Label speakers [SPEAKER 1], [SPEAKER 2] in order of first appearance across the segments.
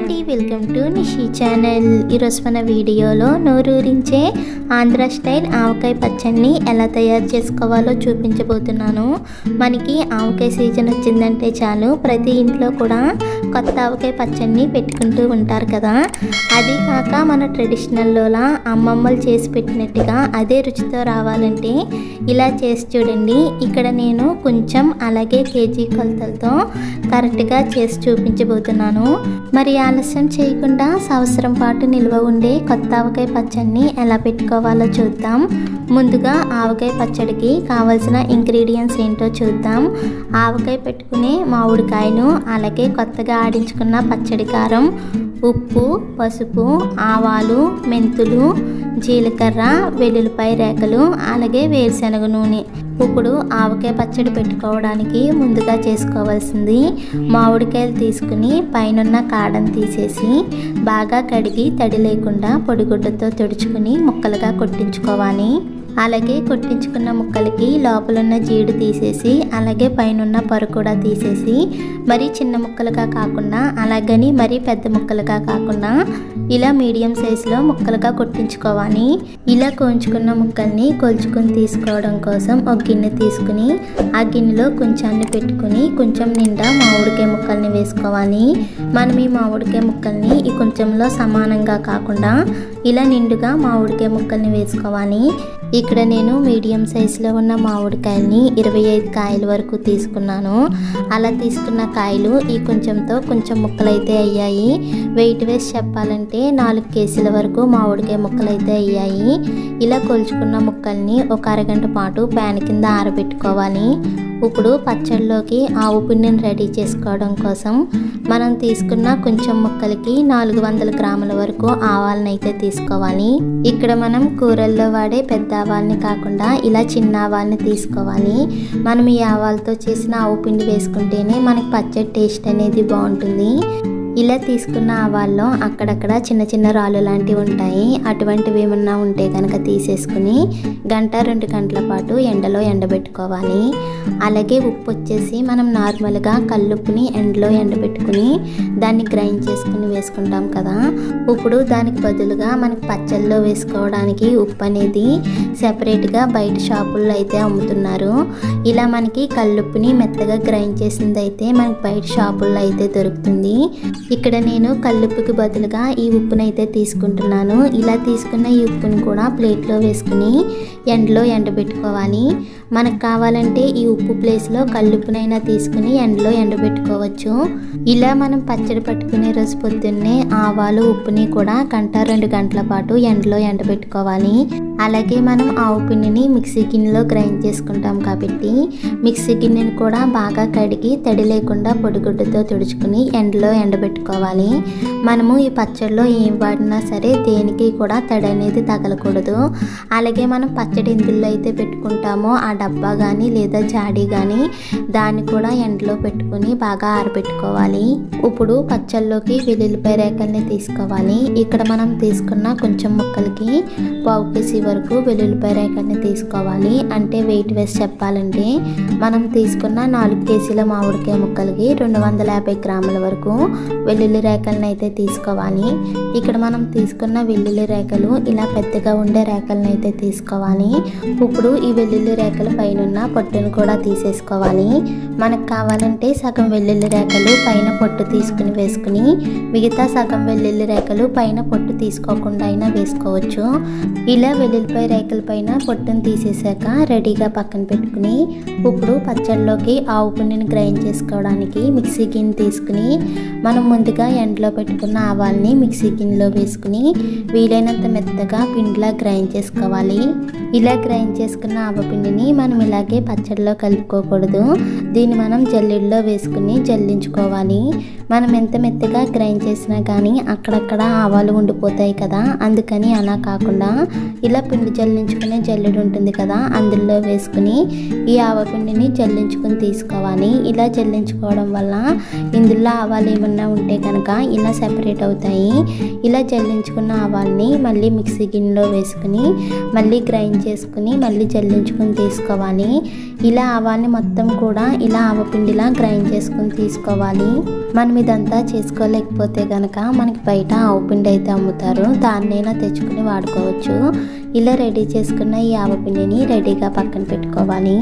[SPEAKER 1] అండి, welcome to Nishi channel. ఈరోజు మన వీడియోలో నోరూరించే ఆంధ్ర స్టైల్ ఆవకాయ పచ్చడిని ఎలా తయారు చేసుకోవాలో చూపించబోతున్నాను. మనకి ఆవకాయ సీజన్ వచ్చిందంటే చాలు ప్రతి ఇంట్లో కూడా కొత్త ఆవకాయ పచ్చడిని పెట్టుకుంటూ ఉంటారు కదా. అది కాక మన ట్రెడిషనల్లోలా అమ్మమ్మలు చేసి పెట్టినట్టుగా అదే రుచితో రావాలంటే ఇలా చేసి చూడండి. ఇక్కడ నేను కొంచెం అలాగే కేజీ కొలతలతో కరెక్ట్గా చేసి చూపించబోతున్నాను. మరి ఆలస్యం చేయకుండా సంవత్సరం పాటు నిల్వ ఉండే కొత్త ఆవకాయ పచ్చడిని ఎలా పెట్టుకోవాలో చూద్దాం. ముందుగా ఆవకాయ పచ్చడికి కావాల్సిన ఇంగ్రీడియంట్స్ ఏంటో చూద్దాం. ఆవకాయ పెట్టుకునే మామిడికాయలు, అలాగే కొత్తగా ఆడించుకున్న పచ్చడి కారం, ఉప్పు, పసుపు, ఆవాలు, మెంతులు, జీలకర్ర, వెల్లుల్లిపాయ రేకలు, అలాగే వేరుశనగ నూనె. ఇప్పుడు ఆవకాయ పచ్చడి పెట్టుకోవడానికి ముందుగా చేసుకోవాల్సింది మామిడికాయలు తీసుకుని పైనున్న కాడను తీసేసి బాగా కడిగి తడి లేకుండా పొడిగుడ్డతో తుడుచుకుని ముక్కలుగా కొట్టించుకోవాలి. అలాగే కొట్టించుకున్న ముక్కలకి లోపలున్న జీడి తీసేసి అలాగే పైనున్న పొర కూడా తీసేసి మరీ చిన్న ముక్కలుగా కాకుండా అలాగని మరీ పెద్ద ముక్కలుగా కాకుండా ఇలా మీడియం సైజులో ముక్కలుగా కొట్టించుకోవాలి. ఇలా కోయించుకున్న ముక్కల్ని కొలుచుకుని తీసుకోవడం కోసం ఒక గిన్నె తీసుకుని ఆ గిన్నెలో కొంచెాన్ని పెట్టుకుని కొంచెం నిండా మామిడికాయ ముక్కల్ని వేసుకోవాలి. మనం ఈ మామిడికాయ ముక్కల్ని ఈ కొంచెంలో సమానంగా కాకుండా ఇలా నిండుగా మామిడికాయ ముక్కల్ని వేసుకోవాలి. ఇక్కడ నేను మీడియం సైజులో ఉన్న మామిడికాయల్ని 25 కాయల వరకు తీసుకున్నాను. అలా తీసుకున్న కాయలు ఈ కొంచెంతో కొంచెం ముక్కలైతే అయ్యాయి. వెయిట్ వేసి చెప్పాలంటే 4 కేజీల వరకు మామిడికాయ ముక్కలైతే అయ్యాయి. ఇలా కొలుచుకున్న ముక్కల్ని ఒక అరగంట పాటు ప్యాన్ కింద ఆరబెట్టుకోవాలి. ఇప్పుడు పచ్చడిలోకి ఆవు పిండిని రెడీ చేసుకోవడం కోసం మనం తీసుకున్న కొంచెం ముక్కలకి 400 గ్రాముల వరకు ఆవాలను అయితే తీసుకోవాలి. ఇక్కడ మనం కూరల్లో వాడే పెద్ద ఆవాల్ని కాకుండా ఇలా చిన్న ఆవాల్ని తీసుకోవాలి. మనం ఈ ఆవాలతో చేసిన ఆవు పిండి వేసుకుంటేనే మనకి పచ్చడి టేస్ట్ అనేది బాగుంటుంది. ఇలా తీసుకున్న ఆవాల్లో అక్కడక్కడ చిన్న చిన్న రాళ్ళు లాంటివి ఉంటాయి. అటువంటివి ఏమన్నా ఉంటే కనుక తీసేసుకుని 1-2 గంటల పాటు ఎండలో ఎండబెట్టుకోవాలి. అలాగే ఉప్పు వచ్చేసి మనం నార్మల్గా కల్లుప్పుని ఎండలో ఎండబెట్టుకుని దాన్ని గ్రైండ్ చేసుకుని వేసుకుంటాం కదా. ఇప్పుడు దానికి బదులుగా మనకి పచ్చళ్ళలో వేసుకోవడానికి ఉప్పు అనేది సెపరేట్గా బయట షాపుల్లో అయితే అమ్ముతున్నారు. ఇలా మనకి కల్లుప్పుని మెత్తగా గ్రైండ్ చేసింది అయితే మనకి బయట షాపుల్లో అయితే దొరుకుతుంది. ఇక్కడ నేను కల్లుప్పుకి బదులుగా ఈ ఉప్పునైతే తీసుకుంటున్నాను. ఇలా తీసుకున్న ఈ ఉప్పుని కూడా ప్లేట్లో వేసుకుని ఎండలో ఎండబెట్టుకోవాలి. మనకు కావాలంటే ఈ ఉప్పు ప్లేస్లో కల్లుప్పునైనా తీసుకుని ఎండలో ఎండబెట్టుకోవచ్చు. ఇలా మనం పచ్చడి పట్టుకునే రోజు పొద్దున్నే ఆవాలు ఉప్పుని కూడా 1-2 గంటల పాటు ఎండలో ఎండబెట్టుకోవాలి. అలాగే మనం ఆవు పిండిని మిక్సీ గిన్నెలో గ్రైండ్ చేసుకుంటాం కాబట్టి మిక్సీ గిన్నెని కూడా బాగా కడిగి తడి లేకుండా పొడిగుడ్డతో తుడుచుకుని ఎండలో ఎండబెట్టుకోవాలి. మనము ఈ పచ్చడిలో ఏం వాడినా సరే దేనికి కూడా తడి అనేది తగలకూడదు. అలాగే మనం పచ్చడి ఎందులో అయితే పెట్టుకుంటామో ఆ డబ్బా కానీ లేదా జాడీ కానీ దాన్ని కూడా ఎండలో పెట్టుకుని బాగా ఆరబెట్టుకోవాలి. ఇప్పుడు పచ్చళ్ళలోకి వెల్లుల్లిపాయ రేకల్ని తీసుకోవాలి. ఇక్కడ మనం తీసుకున్న కొంచెం ముక్కలకి 1/4 కేజీ వరకు వెల్లుల్లిపాయ రేకల్ని తీసుకోవాలి. అంటే వెయిట్ వేసి చెప్పాలంటే మనం తీసుకున్న 4 కేజీల మామిడికాయ ముక్కలకి 250 గ్రాముల వరకు వెల్లుల్లి రేకలను అయితే తీసుకోవాలి. ఇక్కడ మనం తీసుకున్న వెల్లుల్లి రేకలు ఇలా పెద్దగా ఉండే రేకలను అయితే తీసుకోవాలి. ఇప్పుడు ఈ వెల్లుల్లి రేకలు పైన పొట్టును కూడా తీసేసుకోవాలి. మనకు కావాలంటే సగం వెల్లుల్లి రేకలు పైన పొట్టు తీసుకుని వేసుకుని మిగతా సగం వెల్లుల్లి రేకలు పైన పొట్టు తీసుకోకుండా అయినా వేసుకోవచ్చు. ఇలా వెల్లుల్లిపాయ రేకల పైన పొట్టును తీసేసాక రెడీగా పక్కన పెట్టుకుని ఇప్పుడు పచ్చడిలోకి ఆవు పిండిని గ్రైండ్ చేసుకోవడానికి మిక్సీ గిన్నె తీసుకుని మనం ముందుగా ఎండలో పెట్టుకున్న ఆవాల్ని మిక్సీ గిన్నెలో వేసుకుని వీలైనంత మెత్తగా పిండిలా గ్రైండ్ చేసుకోవాలి. ఇలా గ్రైండ్ చేసుకున్న ఆవపిండిని మనం ఇలాగే పచ్చడిలో కలుపుకోకూడదు. దీన్ని మనం జల్లెడలో వేసుకుని జల్లించుకోవాలి. మనం ఎంత మెత్తగా గ్రైండ్ చేసినా కానీ అక్కడక్కడ ఆవాలు ఉండిపోతాయి కదా, అందుకని అలా కాకుండా ఇలా పిండి జల్లించుకునే జల్లెడు ఉంటుంది కదా అందులో వేసుకుని ఈ ఆవపిండిని జల్లించుకుని తీసుకోవాలి. ఇలా జల్లించుకోవడం వల్ల ఇందులో ఆవాలు ఏమన్నా ఉంటే కనుక ఇలా సెపరేట్ అవుతాయి. ఇలా జల్లించుకున్న ఆవాల్ని మళ్ళీ మిక్సీ గిన్నెలో వేసుకుని మళ్ళీ గ్రైండ్ చేసుకుని మళ్ళీ జల్లించుకుని తీసుకోవాలి. ఇలా ఆవాల్ని మొత్తం కూడా ఇలా ఆవపిండిలా గ్రైండ్ చేసుకుని తీసుకోవాలి. మనం ఇదంతా చేసుకోలేకపోతే కనుక మనకి బయట ఆవు పిండి అయితే అమ్ముతారు, దాన్నైనా తెచ్చుకుని వాడుకోవచ్చు. ఇలా రెడీ చేసుకున్న ఈ ఆవపిండిని రెడీగా పక్కన పెట్టుకోవాలి.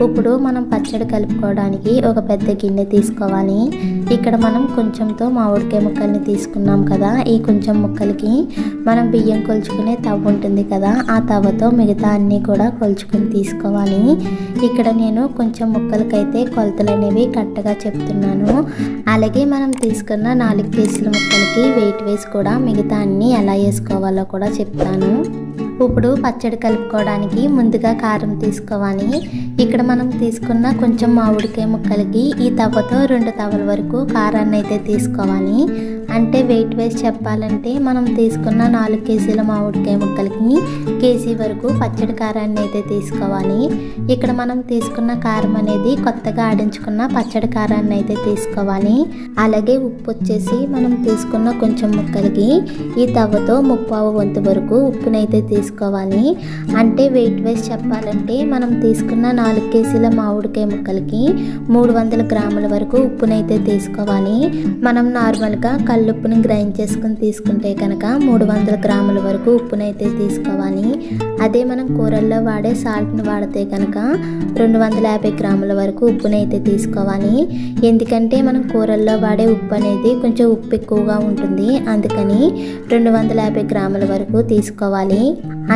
[SPEAKER 1] ఇప్పుడు మనం పచ్చడి కలుపుకోవడానికి ఒక పెద్ద గిన్నె తీసుకోవాలి. ఇక్కడ మనం కొంచెంతో మామిడికాయ ముక్కల్ని తీసుకున్నాం కదా, ఈ కొంచెం ముక్కలకి మనం బియ్యం కొలుచుకునే తవ్వ ఉంటుంది కదా, ఆ తవ్వతో మిగతా అన్నీ కూడా కొలుచుకుని తీసుకోవాలి. ఇక్కడ నేను కొంచెం ముక్కలకైతే కొలతలు అనేవి కరెక్ట్గా చెప్తున్నాను. అలాగే మనం తీసుకున్న 4 కేజీల ముక్కలకి వెయిట్ వేసి కూడా మిగతా అన్నీ ఎలా వేసుకోవాలో కూడా చెప్తాను. ఇప్పుడు పచ్చడి కలుపుకోవడానికి ముందుగా కారం తీసుకోవాలి. ఇక్కడ మనం తీసుకున్న కొంచెం మామిడికాయ ముక్కలకి ఈ తవ్వతో 2 తవ్వల వరకు కారాన్ని అయితే తీసుకోవాలి. అంటే వెయిట్ వేసి చెప్పాలంటే మనం తీసుకున్న 4 కేజీల మామిడికాయ ముక్కలకి కేజీ వరకు పచ్చడి కారాన్ని అయితే తీసుకోవాలి. ఇక్కడ మనం తీసుకున్న కారం అనేది కొత్తగా ఆడించుకున్న పచ్చడి కారాన్ని అయితే తీసుకోవాలి. అలాగే ఉప్పు వచ్చేసి మనం తీసుకున్న కొంచెం ముక్కలకి ఈ తవ్వతో 1/4 వంతు వరకు ఉప్పునైతే తీసుకోవాలి. అంటే వెయిట్ వేసి చెప్పాలంటే మనం తీసుకున్న 4 కేజీల మామిడికాయ ముక్కలకి 300 గ్రాముల వరకు ఉప్పునైతే తీసుకోవాలి. మనం నార్మల్గా కల్లుప్పుని గ్రైండ్ చేసుకుని తీసుకుంటే కనుక 300 గ్రాముల వరకు ఉప్పునైతే తీసుకోవాలి. అదే మనం కూరల్లో వాడే సాల్ట్ని వాడితే కనుక 250 గ్రాముల వరకు ఉప్పునైతే తీసుకోవాలి. ఎందుకంటే మనం కూరల్లో వాడే ఉప్పు అనేది కొంచెం ఉప్పు ఎక్కువగా ఉంటుంది, అందుకని 250 గ్రాముల వరకు తీసుకోవాలి.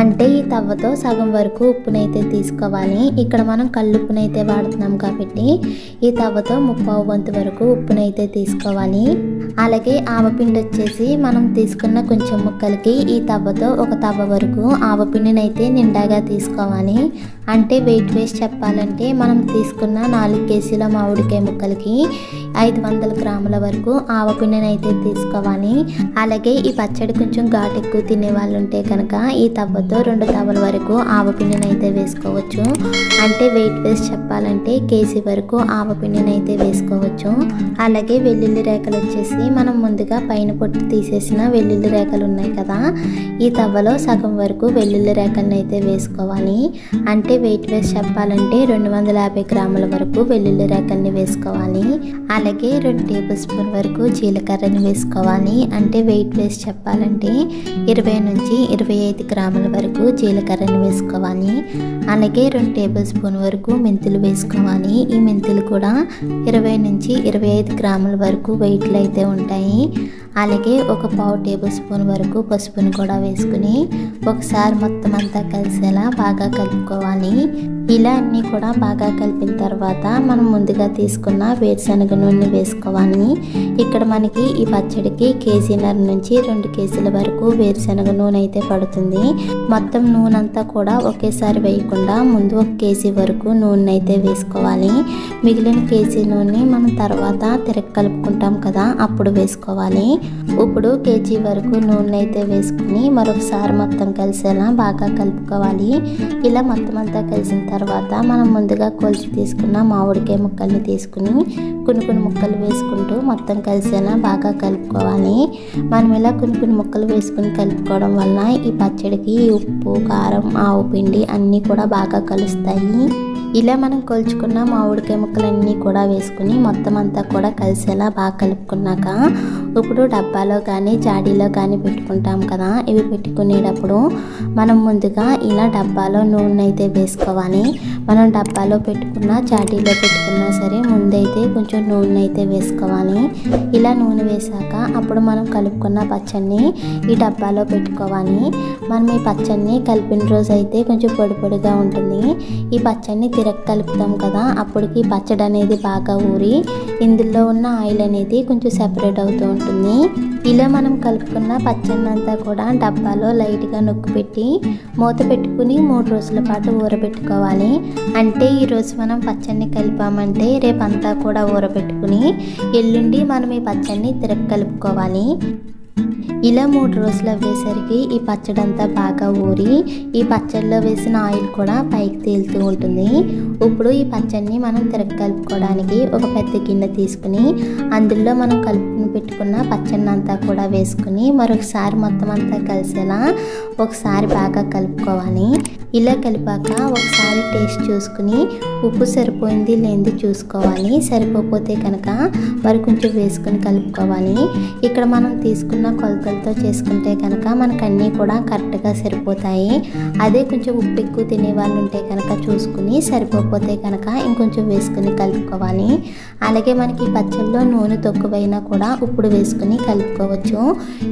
[SPEAKER 1] అంటే ఈ తవ్వతో సగం వరకు ఉప్పునైతే తీసుకోవాలి. ఇక్కడ మనం కల్లుప్పునైతే వాడుతున్నాం కాబట్టి ఈ తవ్వతో 1/4 వంతు వరకు ఉప్పునైతే తీసుకోవాలి. అలాగే ఆవపిండి వచ్చేసి మనం తీసుకున్న కొంచెం ముక్కలకి ఈ తవ్వతో 1 తవ్వ వరకు ఆవపిండిని అయితే నిండాగా తీసుకోవాలి. అంటే వెయిట్ వేసి చెప్పాలంటే మనం తీసుకున్న 4 కేజీల మామిడికాయ ముక్కలకి 500 గ్రాముల వరకు ఆవపిండిని అయితే తీసుకోవాలి. అలాగే ఈ పచ్చడి కొంచెం ఘాటు ఎక్కువ తినే వాళ్ళు ఉంటే కనుక ఈ తవ్వతో 2 తవ్వల వరకు ఆవపిండిని అయితే వేసుకోవచ్చు. అంటే వెయిట్ వేసి చెప్పాలంటే కేజీ వరకు ఆవపిండిని అయితే వేసుకోవచ్చు. అలాగే వెల్లుల్లి రేఖలు వచ్చేసి మనం ముందుగా పైన పొట్టు తీసేసిన వెల్లుల్లి రేఖలు ఉన్నాయి కదా, ఈ తవ్వలో సగం వరకు వెల్లుల్లి రేఖలను అయితే వేసుకోవాలి. అంటే వెయిట్ వేసి చెప్పాలంటే 250 గ్రాముల వరకు వెల్లుల్లి రేఖల్ని వేసుకోవాలి. అలాగే 2 టేబుల్ స్పూన్ వరకు జీలకర్రని వేసుకోవాలి. అంటే వెయిట్ వేసి చెప్పాలంటే 20 నుంచి 25 గ్రాముల వరకు జీలకర్రని వేసుకోవాలి. అలాగే 2 టేబుల్ స్పూన్ వరకు మెంతులు వేసుకోవాలి. ఈ మెంతులు కూడా 20 నుంచి 25 గ్రాముల వరకు వెయిట్లు అయితే ఉంటాయి. అలాగే 1/4 టేబుల్ స్పూన్ వరకు పసుపుని కూడా వేసుకుని ఒకసారి మొత్తం అంతా కలిసేలా బాగా కలుపుకోవాలి. ఇలా అన్నీ కూడా బాగా కలిపిన తర్వాత మనం ముందుగా తీసుకున్న వేరుశనగ నూనె వేసుకోవాలి. ఇక్కడ మనకి ఈ పచ్చడికి 1.5 కేజీల నుంచి 2 కేజీల వరకు వేరుశనగ నూనె అయితే పడుతుంది. మొత్తం నూనె అంతా కూడా ఒకేసారి వేయకుండా ముందు 1 కేజీ వరకు నూనె అయితే వేసుకోవాలి. మిగిలిన కేజీ నూనె మనం తర్వాత తిరగ కలుపుకుంటాం కదా, అప్పుడు వేసుకోవాలి. ఇప్పుడు కేజీ వరకు నూనె అయితే వేసుకుని మరొకసారి మొత్తం కలిసేలా బాగా కలుపుకోవాలి. ఇలా మొత్తం అంతా కలిసిన తర్వాత మనం ముందుగా కొలిచి తీసుకున్న మామిడికాయ ముక్కల్ని తీసుకుని కొన్ని ముక్కలు వేసుకుంటూ మొత్తం కలిసేలా బాగా కలుపుకోవాలి. మనం ఇలా కొన్ని ముక్కలు వేసుకుని కలుపుకోవడం వల్ల ఈ పచ్చడికి ఉప్పు, కారం, ఆవు పిండి అన్నీ కూడా బాగా కలుస్తాయి. ఇలా మనం కొలుచుకున్న మామిడికాయ ముక్కలన్నీ కూడా వేసుకుని మొత్తం అంతా కూడా కలిసేలా బాగా కలుపుకున్నాక ఇప్పుడు డబ్బాలో కానీ జాడీలో కానీ పెట్టుకుంటాం కదా, ఇవి పెట్టుకునేటప్పుడు మనం ముందుగా ఇలా డబ్బాలో నూనె అయితే వేసుకోవాలి. మనం డబ్బాలో పెట్టుకున్నా జాడీలో పెట్టుకున్నా సరే ముందైతే కొంచెం నూనె అయితే వేసుకోవాలి. ఇలా నూనె వేసాక అప్పుడు మనం కలుపుకున్న పచ్చడిని ఈ డబ్బాలో పెట్టుకోవాలి. మనం ఈ పచ్చడిని కలిపిన రోజు అయితే కొంచెం పొడిగా ఉంటుంది. ఈ పచ్చడిని తిరగ కలుపుతాం కదా, అప్పటికి పచ్చడి అనేది బాగా ఊరి ఇందులో ఉన్న ఆయిల్ అనేది కొంచెం సెపరేట్ అవుతూ ఉంటుంది. ఇలా మనం కలుపుకున్న పచ్చడి అంతా కూడా డబ్బాలో లైట్గా నొక్కు పెట్టి మూత పెట్టుకుని 3 రోజుల పాటు ఊరబెట్టుకోవాలి. అంటే ఈరోజు మనం పచ్చడిని కలిపామంటే రేపంతా కూడా ఊరబెట్టుకుని ఎల్లుండి మనం ఈ పచ్చడిని తిరగ కలుపుకోవాలి. ఇలా 3 రోజులు అవ్వేసరికి ఈ పచ్చడి అంతా బాగా ఊరి ఈ పచ్చడిలో వేసిన ఆయిల్ కూడా పైకి తేలుతూ ఉంటుంది. ఇప్పుడు ఈ పచ్చడిని మనం కలుపుకోవడానికి ఒక పెద్ద గిన్నె తీసుకుని అందులో మనం కలుపుకుని పెట్టుకున్న పచ్చడిని అంతా కూడా వేసుకుని మరొకసారి మొత్తం అంతా కలిసేలా ఒకసారి బాగా కలుపుకోవాలి. ఇలా కలిపాక ఒకసారి టేస్ట్ చూసుకుని ఉప్పు సరిపోయింది లేనిది చూసుకోవాలి. సరిపోతే కనుక మరి కొంచెం వేసుకుని కలుపుకోవాలి. ఇక్కడ మనం తీసుకున్న కొలతలతో చేసుకుంటే కనుక మనకు అన్నీ కూడా కరెక్ట్గా సరిపోతాయి. అదే కొంచెం ఉప్పు ఎక్కువ తినే వాళ్ళు ఉంటే కనుక చూసుకుని సరిపోతే కనుక ఇంకొంచెం వేసుకుని కలుపుకోవాలి. అలాగే మనకి పచ్చళ్ళలో నూనె తక్కువైనా కూడా ఇప్పుడు వేసుకుని కలుపుకోవచ్చు.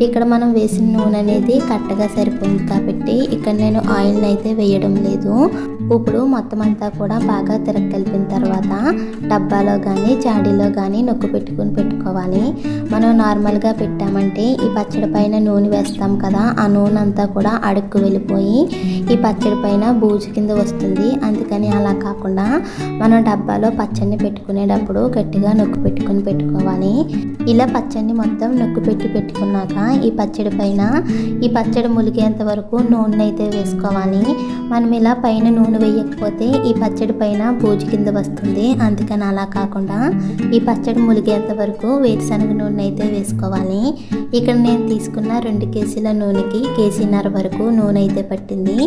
[SPEAKER 1] ఇక్కడ మనం వేసిన నూనె అనేది కరెక్ట్గా సరిపోయింది కాబట్టి ఇక్కడ నేను ఆయిల్ని అయితే వేయడం లేదు. ఇప్పుడు మొత్తం అంతా కూడా బాగా కలిపిన తర్వాత డబ్బాలో కానీ జాడీలో కానీ నొక్కు పెట్టుకోవాలి. మనం నార్మల్గా పెట్టామంటే ఈ పచ్చడి పైన నూనె వేస్తాం కదా, ఆ నూనె అంతా కూడా అడుక్కు వెళ్ళిపోయి ఈ పచ్చడి పైన బూజు కింద వస్తుంది. అందుకని అలా కాకుండా మనం డబ్బాలో పచ్చడిని పెట్టుకునేటప్పుడు గట్టిగా నొక్కు పెట్టుకోవాలి. ఇలా పచ్చడిని మొత్తం నొక్కు పెట్టుకున్నాక ఈ పచ్చడి పైన ఈ పచ్చడి ములిగేంత వరకు నూనె అయితే వేసుకోవాలి. మనం ఇలా పైన నూనె వేయకపోతే ఈ పచ్చడి పైన బూజు కింద వస్తుంది. అందుకని అలా కాకుండా ఈ పచ్చడి ములిగేంత వరకు వేరుశనగ నూనె అయితే వేసుకోవాలి. ఇక్కడ నేను తీసుకున్న 2 కేజీల నూనెకి 1.5 కేజీల వరకు నూనె అయితే పట్టింది.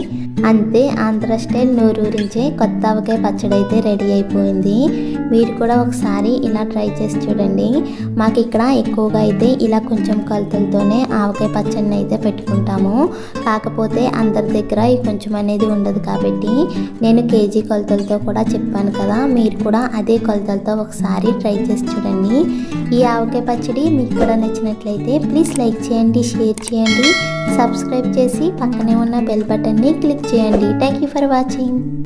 [SPEAKER 1] అంతే, ఆంధ్ర స్టైల్ నోరూరించే కొత్త ఆవకాయ పచ్చడి అయితే రెడీ అయిపోయింది. మీరు కూడా ఒకసారి ఇలా ట్రై చేసి చూడండి. మాకు ఇక్కడ ఎక్కువగా అయితే ఇలా కొంచెం కొలతలతోనే ఆవకాయ పచ్చడిని అయితే పెట్టుకుంటాము. కాకపోతే అందరి దగ్గర ఈ కొంచెం అనేది ఉండదు కాబట్టి నేను కేజీ కొలతలతో కూడా చెప్పాను కదా, మీరు కూడా అదే కొలతలతో ఒకసారి ట్రై చేసి చూడండి. ఈ ఆవకాయ పచ్చడి మీకు కూడా నచ్చినట్లయితే ప్లీజ్ లైక్ చేయండి, షేర్ చేయండి, సబ్స్క్రైబ్ చేసి పక్కనే ఉన్న బెల్ బటన్ని క్లిక్ చేయండి. Thank you for watching.